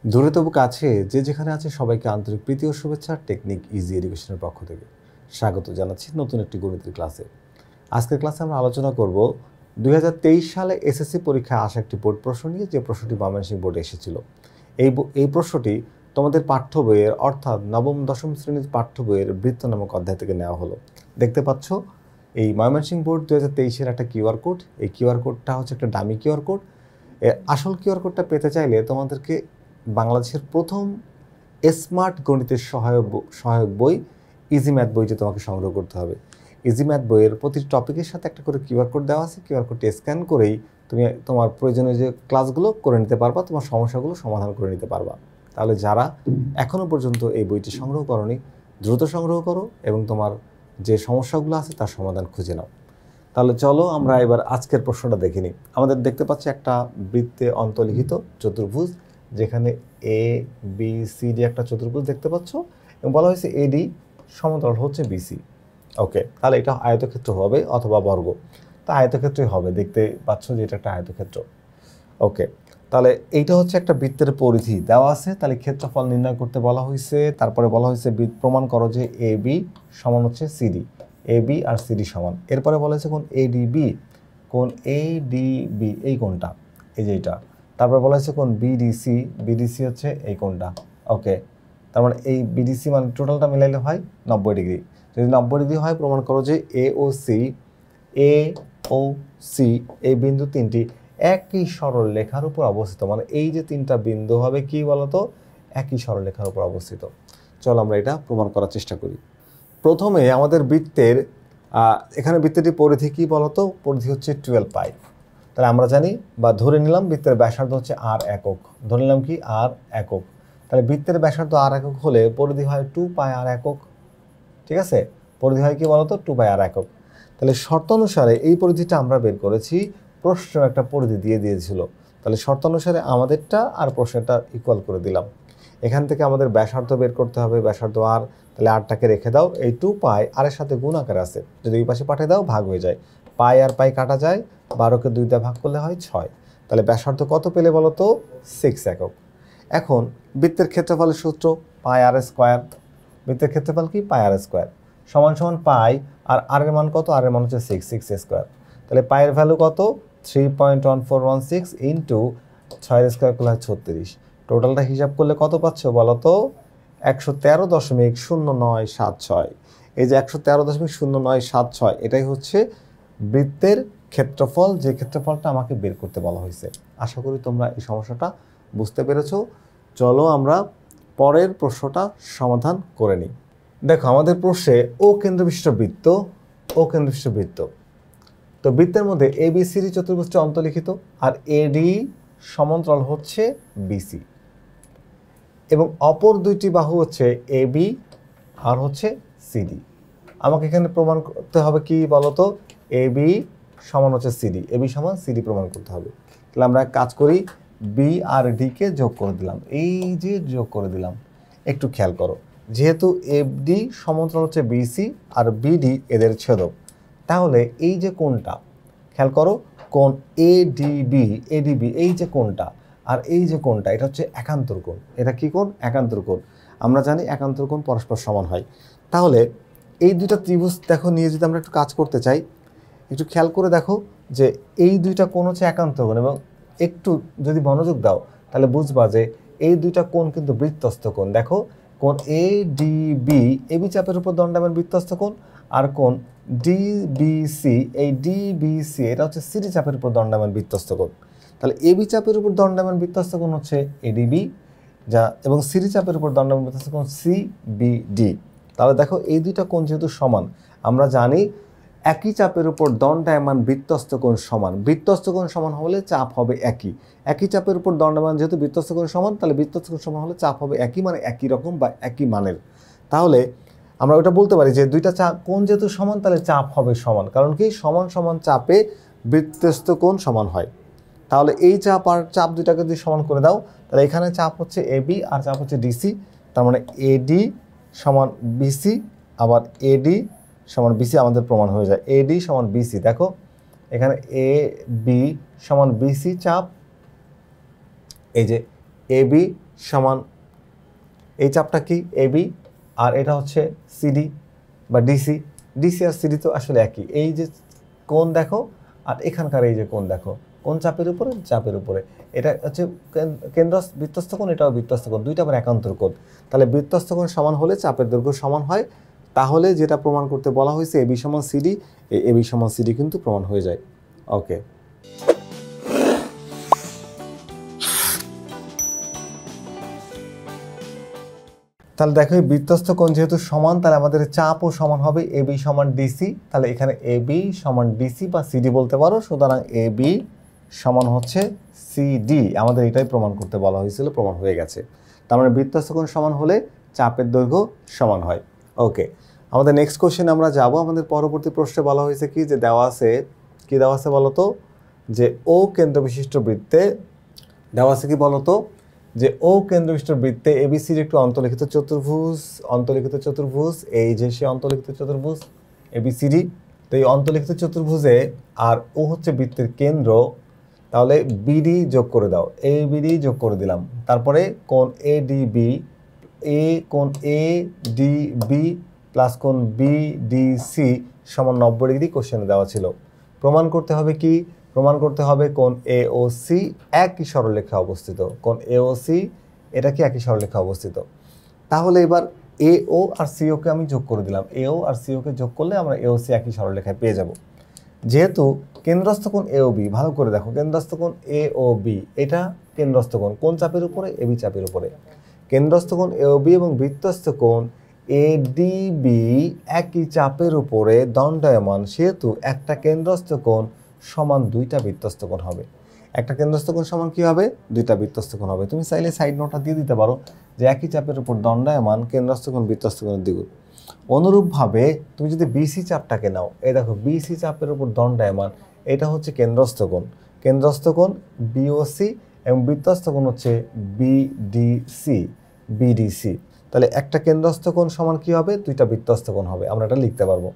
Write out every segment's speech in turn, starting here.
দূরে তবু কাছে যে যেখানে আছে সবাইকে আন্তরিক প্রীতি ও শুভেচ্ছা টেকনিক ইজি এডুকেশনের পক্ষ থেকে স্বাগত জানাচ্ছি নতুন একটি গণিতের ক্লাসে। আজকের ক্লাসে আমরা আলোচনা করব 2023 সালে এসএসসি পরীক্ষায় আসা একটি বোর্ড প্রশ্ন নিয়ে, যে প্রশ্নটি ময়মনসিংহ বোর্ডে এসেছিল। এই প্রশ্নটি তোমাদের পাঠ্য বইয়ের অর্থাৎ নবম দশম শ্রেণীর পাঠ্য বইয়ের বৃত্ত নামক অধ্যায় থেকে নেওয়া হলো। দেখতে পাচ্ছ এই ময়মনসিংহ বোর্ড 2023-এর একটা কিউআর কোড। এই কিউআর কোডটা হচ্ছে একটা ডামি কিউআর কোড। আসল কিউআর কোডটা পেতে চাইলে তোমাদেরকে বাংলাদেশের প্রথম স্মার্ট গণিতের সহায়ক বই ইজি ম্যাথ বইটি তোমাকে সংগ্রহ করতে হবে। ইজি ম্যাথ বইয়ের প্রতিটি টপিকের সাথে একটা করে কিউআর কোড দেওয়া আছে। কিউআর কোডটি স্ক্যান করেই তুমি তোমার প্রয়োজনীয় যে ক্লাসগুলো করে নিতে পারবা, তোমার সমস্যাগুলো সমাধান করে নিতে পারবা। তাহলে যারা এখনও পর্যন্ত এই বইটি সংগ্রহ করনি, দ্রুত সংগ্রহ করো এবং তোমার যে সমস্যাগুলো আছে তার সমাধান খুঁজে নাও। তাহলে চলো আমরা এবার আজকের প্রশ্নটা দেখে নিই। আমাদের দেখতে পাচ্ছি একটা বৃত্তে অন্তর্লিখিত চতুর্ভুজ, যেখানে এ বি সি ডি একটা চতুর্ভুজ দেখতে পাচ্ছ এবং বলা হয়েছে এডি সমান্তরাল হচ্ছে বিসি। ওকে, তাহলে এটা আয়তক্ষেত্র হবে অথবা বর্গ। তা আয়তক্ষেত্রই হবে, দেখতে পাচ্ছ যে এটা একটা আয়তক্ষেত্র। ওকে, তাহলে এইটা হচ্ছে একটা বৃত্তের পরিধি দেওয়া আছে। তাহলে ক্ষেত্রফল নির্ণয় করতে বলা হয়েছে। তারপরে বলা হয়েছে প্রমাণ করো যে এ বি সমান হচ্ছে CD, A B R CD সমান। এরপরে বলা হয়েছে কোন এডিবি, কোন এডিবি এই কোনটা, এই যে এটা। তারপরে বলা হয়েছে কোন বিডিসি, বিডিসি হচ্ছে এই কোনটা। ওকে, তার মানে এই বিডিসি মানে টোটালটা মিলাইলে হয় 90 ডিগ্রি। যদি 90 ডিগ্রি হয় প্রমাণ করো যে এ ও সি এই বিন্দু তিনটি একই সরল রেখার উপর অবস্থিত। মানে এই যে তিনটা বিন্দু হবে কি বলতো, একই সরল রেখার উপর অবস্থিত। চলো আমরা এটা প্রমাণ করার চেষ্টা করি। প্রথমে আমাদের বৃত্তের এখানে বৃত্তটির পরিধি কি বলতো, পরিধি হচ্ছে 12 পাই। তাহলে আমরা জানি বা ধরে নিলাম বৃত্তের ব্যাসার্ধ হচ্ছে আর একক, ধরে নিলাম কি আর একক। তাহলে বৃত্তের ব্যাসার্ধ আর একক হলে পরিধি হয় 2 পাই আর একক। ঠিক আছে, পরিধি হয় কি বলতো 2 পাই আর একক। তাহলে শর্ত অনুসারে এই পরিধিটা আমরা বের করেছি, প্রশ্ন একটা পরিধি দিয়ে দিয়েছিল। তাহলে শর্ত অনুসারে আমাদেরটা আর প্রশ্নটা ইকুয়াল করে দিলাম। এখান থেকে আমাদের ব্যাসার্ধ বের করতে হবে, ব্যাসার্ধ আর। তাহলে আরটাকে রেখে দাও, এই 2 পাই আরের সাথে গুণ আকারে আছে, যদি এই পাশে পাঠিয়ে দাও ভাগ হয়ে যায়। পাই আর পাই কাটা যায়, 12কে 2 দিয়ে ভাগ করলে হয় 6। তাহলে ব্যাসার্ধ কত পেলে বলো তো, 6 একক। এখন বৃত্তের ক্ষেত্রফলের সূত্র পাই আর স্কোয়ার। বৃত্তের ক্ষেত্রফল কি পাই আর স্কোয়ার সমান সমান পাই আর আর এর মান কত, আর এর মান হচ্ছে 6 স্কোয়ার। তাহলে পাইয়ের ভ্যালু কত 3.1416 ইন্টু 6 স্কোয়ার করলে হয় 36। টোটালটা হিসাব করলে কত পাচ্ছ বলো তো, 113.0976। এই যে 113.0976 এটাই হচ্ছে বৃত্তের ক্ষেত্রফল, যে ক্ষেত্রফলটা আমাকে বের করতে বলা হয়েছে। আশা করি তোমরা এই সমস্যাটা বুঝতে পেরেছো। চলো আমরা পরের প্রশ্নটা সমাধান করে নিই। দেখো আমাদের প্রশ্নে ও কেন্দ্রবিশিষ্ট বৃত্ত, ও কেন্দ্রবিশিষ্ট বৃত্ত। তো বৃত্তের মধ্যে এ বি সি ডি চতুর্ভুজটি অন্তর্লিখিত আর এডি সমান্তরাল হচ্ছে বিসি এবং অপর দুইটি বাহু হচ্ছে এ বি আর হচ্ছে সিডি। আমাকে এখানে প্রমাণ করতে হবে কি বলতো, এ বি সমান হচ্ছে সিডি, এ বি সমান সিডি প্রমাণ করতে হবে। তাহলে আমরা কাজ করি, বি আর ডি কে যোগ করে দিলাম, এই যে যোগ করে দিলাম। একটু খেয়াল করো, যেহেতু এফডি সমান্তরাল হচ্ছে বিসি আর বিডি এদের ছেদক, তাহলে এই যে কোণটা খেয়াল করো, কোণ এডিবি, এডিবি এই যে কোণটা আর এই যে কোণটা, এটা হচ্ছে একান্তর কোণ। এটা কি কোণ, একান্তর কোণ। আমরা জানি একান্তর কোণ পরস্পর সমান হয়। তাহলে এই দুইটা ত্রিভুজ দেখো নিয়ে যদি আমরা একটু কাজ করতে চাই, একটু খেয়াল করে দেখো যে এই দুইটা কোণ হচ্ছে একান্তর কোণ, এবং একটু যদি মনোযোগ দাও তাহলে বুঝবা যে এই দুইটা কোণ কিন্তু বৃত্তস্থ কোণ। দেখো কোণ এ ডিবি এবি চাপের উপর দণ্ডায়মান বৃত্তস্থ কোণ, আর কোণ ডিবিসি এই ডিবিসি এটা হচ্ছে সিডি চাপের উপর দণ্ডায়মান বৃত্তস্থ কোণ। তাহলে এবি চাপের উপর দণ্ডায়মান বৃত্তস্থ কোণ হচ্ছে এডিবি, যা এবং সিডি চাপের উপর দণ্ডায়মান বৃত্তস্থ কোণ সিবিডি। তাহলে দেখো এই দুইটা কোণ যেহেতু সমান, আমরা জানি একই চাপের উপর দণ্ডায়মান বৃত্তস্থ কোণ সমান। বৃত্তস্থ কোণ সমান হলে চাপ হবে একই। একই চাপের উপর দণ্ডায়মান যেহেতু বৃত্তস্থ কোণ সমান, তাহলে বৃত্তস্থ কোণ সমান হলে চাপ হবে একই, মানে একই রকম বা একই মানের। তাহলে আমরা ওটা বলতে পারি যে দুইটা কোণ যেহেতু সমান তাহলে চাপ হবে সমান, কারণ কি সমান সমান চাপে বৃত্তস্থ কোণ সমান হয়। তাহলে এই চাপ আর চাপ দুইটাকে যদি সমান করে দাও, তাহলে এখানে চাপ হচ্ছে এবি আর চাপ হচ্ছে ডিসি। তার মানে এডি সমান বিসি, আবার এডি সমান বিসি আমাদের প্রমাণ হয়ে যায়। এডি সমান বিসি, দেখো এখানে এ বি সমান বিসি চাপ, এই যে এ বি সমান এই চাপটা কি এবি, আর এটা হচ্ছে সিডি বা ডিসি। ডিসি আর সিডি তো আসলে একই। এই যে কোণ দেখো আর এখানকার এই যে কোণ দেখো, কোন চাপের উপরে? চাপের উপরে। এটা হচ্ছে কেন্দ্র বৃত্তস্থ কোণ, এটাও বৃত্তস্থ কোণ, দুইটা আবার একান্তর কোণ। তাহলে বৃত্তস্থ কোণ সমান হলে চাপের দৈর্ঘ্য সমান হয়। তাহলে যেটা প্রমাণ করতে বলা হয়েছে এবি সমান সিডি, এই এবি সমান সিডি কিন্তু প্রমাণ হয়ে যায়। ওকে, তাহলে দেখো এই বৃত্তস্থ কোণ যেহেতু সমান, তাহলে আমাদের চাপও সমান হবে এবি সমান ডিসি। তাহলে এখানে এবি সমান ডিসি বা সিডি বলতে পারো। সুতরাং এবি সমান হচ্ছে সিডি, আমাদের এটাই প্রমাণ করতে বলা হয়েছিল, প্রমাণ হয়ে গেছে। তার মানে বৃত্তস্থ কোণ সমান হলে চাপের দৈর্ঘ্য সমান হয়। ওকে, আমাদের নেক্সট কোশ্চেন আমরা যাব। আমাদের পরবর্তী প্রশ্নে বলা হয়েছে কি, যে দেওয়া আছে, কি দেওয়া আছে বলো তো, যে ও কেন্দ্র বিশিষ্ট বৃত্তে দেওয়া আছে কি বলো তো, যে ও কেন্দ্রবিশিষ্ট বৃত্তে এবিসির একটু অন্তর্লিখিত চতুর্ভুজ, এই যে সে অন্তর্লিখিত চতুর্ভুজ এবিসিডি। তো এই অন্তর্লিখিত চতুর্ভুজে আর ও হচ্ছে বৃত্তের কেন্দ্র, তাহলে বিডি যোগ করে দাও, এ বিডি যোগ করে দিলাম। তারপরে কোণ এডিবি, কোণ এডিবি প্লাস কোণ বিডিসি সমান 90 ডিগ্রি কোশ্চেনে দেওয়া ছিল। প্রমাণ করতে হবে কি? প্রমাণ করতে হবে কোণ এওসি একই সরলরেখায় অবস্থিত। কোণ এওসি এটা কি একই সরলরেখায় অবস্থিত। তাহলে এবার এও আর সিওকে আমি যোগ করে দিলাম। এও আর সিওকে যোগ করলে আমরা এওসি একই সরলরেখায় পেয়ে যাব। যেহেতু কেন্দ্রস্থ কোণ এওবি, ভালো করে দেখো, কেন্দ্রস্থ কোণ এওবি এটা কেন্দ্রস্থ কোণ কোন চাপের উপরে? এবি চাপের উপরে। কেন্দ্রস্থ কোণ এওবি এবং বৃত্তস্থ কোণ এডিবি একই চাপের উপরে দণ্ডায়মান, সেহেতু একটা কেন্দ্রস্থ কোণ সমান দুইটা বৃত্তস্থ কোণ হবে। একটা কেন্দ্রস্থ কোণ সমান কি হবে? দুইটা বৃত্তস্থ কোণ হবে। তুমি চাইলে সাইড নোটটা দিয়ে দিতে পারো যে একই চাপের উপর দণ্ডায়মান কেন্দ্রস্থ কোণ বৃত্তস্থ কোণের দ্বিগুণ। অনুরূপভাবে তুমি যদি বিসি চাপটাকে নাও, এই দেখো বিসি চাপের উপর দণ্ডায়মান, এটা হচ্ছে কেন্দ্রস্থ কোণ। কেন্দ্রস্থ কোণ বিওসি এবং বৃত্তস্থ কোণ হচ্ছে বিডিসি। তাহলে একটা কেন্দ্রস্থ কোণ সমান কি হবে? দুইটা বৃত্তস্থ কোণ হবে। আমরা এটা লিখতে পারবো।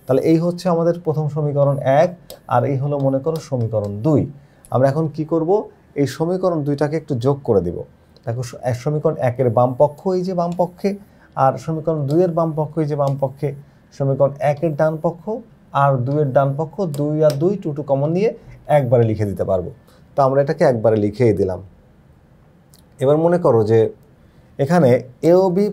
তাহলে এই হচ্ছে আমাদের প্রথম সমীকরণ 1, আর এই হলো মনে করো সমীকরণ 2। আমরা এখন কি করব? এই সমীকরণ 2টাকে একটু যোগ করে দিব। দেখো সমীকরণ 1-এর বাম পক্ষ এই যে বাম পক্ষে, আর সমীকরণ 2-এর বাম পক্ষ এই যে বাম পক্ষে। সমীকরণ 1-এর ডান পক্ষ আর 2-এর ডান পক্ষ, 2 আর 2 2 কমন নিয়ে একবারে লিখে দিতে পারবো। তো আমরা এটাকে একবারে লিখেই দিলাম। এবার মনে করো যে এখানে এওবি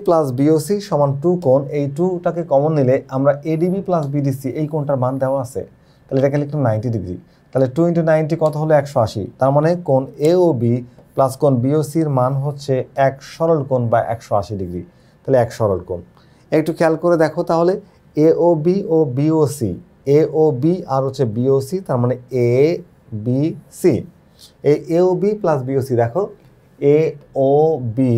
প্লাস বিওসি সমান 2 কোণ, এই 2টাকে কমন নিলে আমরা এডিবি প্লাস বিডিসি এই কোণটার মান দেওয়া আছে, তাহলে এটাকে লিখলাম 90 ডিগ্রি। তাহলে 2 × 90 কত হলো? 180। তার মানে কোণ এওবি প্লাস কোণ বিওসির মান হচ্ছে এক সরল কোণ বা 180 ডিগ্রি। তাহলে এক সরল কোণ। একটু খেয়াল করে দেখো তাহলে, এওবি ও বিওসি, এওবি আর হচ্ছে বিওসি, তার মানে এ বি সি। এই এওবি প্লাস বিওসি দেখো, এওবি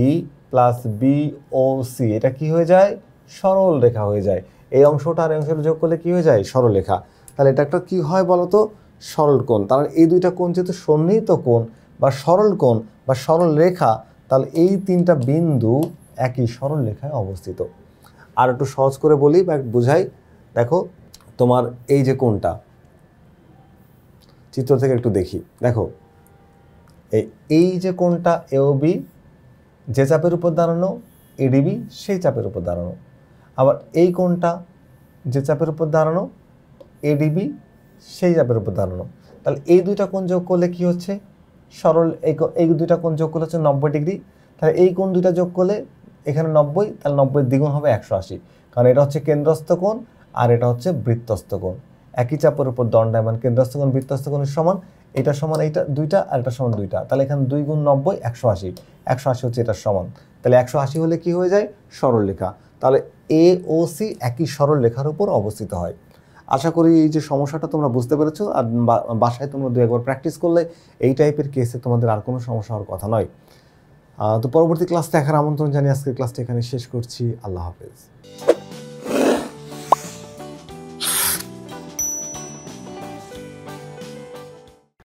প্লাস বিওসি এটা কি হয়ে যায়? সরল রেখা হয়ে যায়। এই অংশটা আর এই অংশটা যোগ করলে কি হয়ে যায়? সরল রেখা। তাহলে এটা একটা কি হয় বলো তো? সরল কোণ। তাহলে এই দুইটা কোণ যেহেতু সন্নিহিত কোণ বা সরল কোণ বা সরল রেখা, তাহলে এই তিনটা বিন্দু একই সরল রেখায় অবস্থিত। আর একটু সহজ করে বলি বা বুঝাই, দেখো তোমার এই যে কোণটা, চিত্র থেকে একটু দেখি, দেখো এই যে কোণটা এওবি যে চাপের উপর দাঁড়ানো, এডিবি সেই চাপের উপর দাঁড়ানো। আবার এই কোণটা যে চাপের উপর দাঁড়ানো, এডিবি সেই চাপের উপর দাঁড়ানো। তাহলে এই দুইটা কোণ যোগ করলে কি হচ্ছে? সরল। এই দুইটা কোণ যোগ করলে হচ্ছে 90 ডিগ্রি। তাহলে এই কোণ দুইটা যোগ করলে এখানে 90, তাহলে 90 দ্বিগুণ হবে 180। কারণ এটা হচ্ছে কেন্দ্রস্থ কোণ আর এটা হচ্ছে বৃত্তস্থ কোণ। একই চাপের উপর দণ্ডায়মান কেন্দ্রস্থ কোণ বৃত্তস্থ কোণের সমান, এটা সমান এইটা দুইটা আর এটা সমান দুইটা। তাহলে এখানে 2 × 90 180, 180 হচ্ছে এটার সমান। তাহলে 180 হলে কি হয়ে যায়? সরল রেখা। তাহলে এ ও সি একই সরল রেখার উপর অবস্থিত হয়। আশা করি এই যে সমস্যাটা তোমরা বুঝতে পেরেছো, আর বাসায় তোমরা 2-একবার প্র্যাকটিস করলে এই টাইপের কেসে তোমাদের আর কোনো সমস্যা হওয়ার কথা নয়। তো পরবর্তী ক্লাস দেখার আমন্ত্রণ জানিয়ে আজকের ক্লাসটা এখানে শেষ করছি। আল্লাহ হাফেজ।